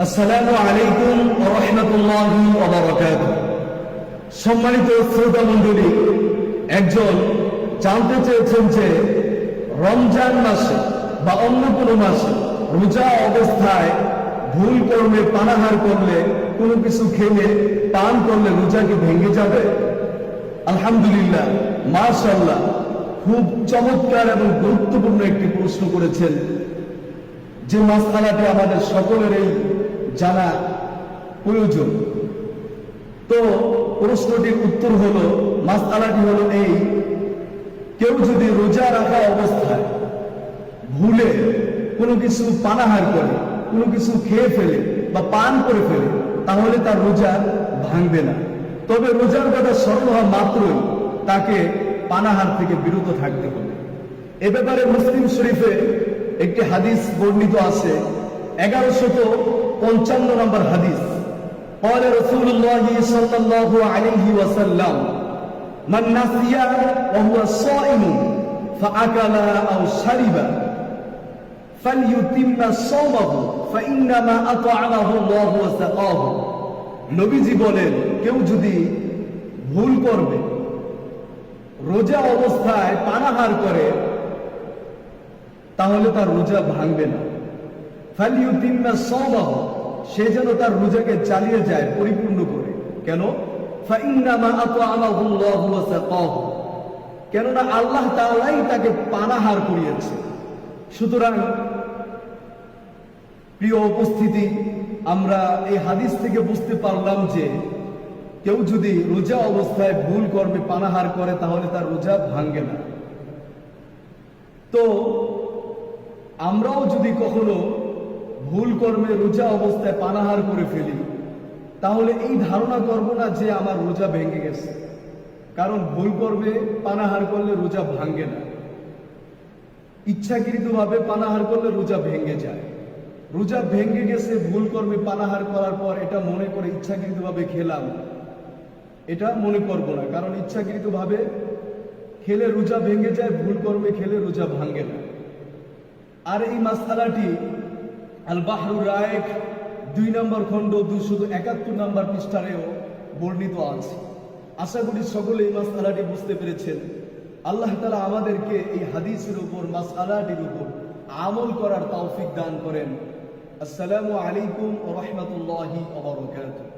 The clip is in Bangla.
আসসালামু আলাইকুম ওয়া রাহমাতুল্লাহি ওয়া বারাকাতুহু। সম্মানিত শ্রোতা মণ্ডলী, একজন জানতে চেয়েছেন যে রমজান মাসে বা অন্য কোনো মাসে রোজা অবস্থায় ভুল কর্মে পানাহার করলে, কোনো কিছু খেলে পান করলে রোজা কি ভেঙে যাবে? আলহামদুলিল্লাহ, মাশাআল্লাহ, খুব চমৎকার এবং গুরুত্বপূর্ণ একটি প্রশ্ন করেছেন, যে মাসআলাটি আমাদের সকলেরই জানা প্রয়োজন। তো প্রশ্নটির উত্তর হলো, মাসআলাটি হলো এই: কেউ যদি রোজা রাখা অবস্থায় ভুলে কোনো কিছু পানাহার করে, কোনো কিছু খেয়ে ফেলে বা পান করে ফেলে, তাহলে তার রোজা ভাঙবে না। তবে রোজার কথা স্মরণ হওয়া মাত্রই তাকে পানাহার থেকে বিরত থাকতে হবে। এ ব্যাপারে মুসলিম শরীফে একটি হাদিস বর্ণিত আছে, 1155 নম্বর হাদিস। قال رسول الله صلى الله عليه وسلم من نسي وهو صائم فأكل أو شرب فليتم صومه فإنما أطعمه الله وسقاه। নবীজি বলেন, কেউ যদি ভুল করবে, রোজা অবস্থায় পানাহার করে, তাহলে তার রোজা ভাঙবে না। ফালিউতিম্মা সাওমাহু, সে যেন তার রোজাকে চালিয়ে যায় পরিপূর্ণ করে। কেন? ফাইন্নামা আতআমাহুল্লাহু ওয়া সাকাহু, কেননা আল্লাহ তাআলাই তাকে পানাহার করিয়েছে। সুতরাং প্রিয় উপস্থিতি, আমরা এই হাদিস থেকে বুঝতে পারলাম যে কেউ যদি রোজা অবস্থায় ভুল কর্মে পানাহার করে, তাহলে তার রোজা ভাঙে না। তো আমরাও যদি কখনো ভুল কর্মে রোজা অবস্থায় পানাহার করে ফেলি, তাহলে এই ধারণা করব না যে আমার রোজা ভেঙে গেছে, কারণ ভুল কর্মে পানাহার করলে রোজা ভাঙে না। ইচ্ছাকৃতভাবে পানাহার করলে রোজা ভেঙে যায়। রোজা ভেঙে গেছে ভুল কর্মে পানাহার করার পর, এটা মনে করে ইচ্ছাকৃতভাবে খেলাম, এটা মনে করব না, কারণ ইচ্ছাকৃতভাবে খেলে রোজা ভেঙে যায়, ভুল কর্মে খেলে রোজা ভাঙে না। আর এই মাসআলাটি আল বাহরুর রায়েক 2 নম্বর খণ্ড 271 নম্বর পৃষ্ঠারেও বর্ণিত আছে। আশা করি সকলে এই মাসআলাটি বুঝতে পেরেছেন। আল্লাহ তাআলা আমাদেরকে এই হাদিসের উপর, মাসআলাটির উপর আমল করার তৌফিক দান করেন। আসসালামু আলাইকুম ওয়া রাহমাতুল্লাহি ওয়া বারাকাতুহু।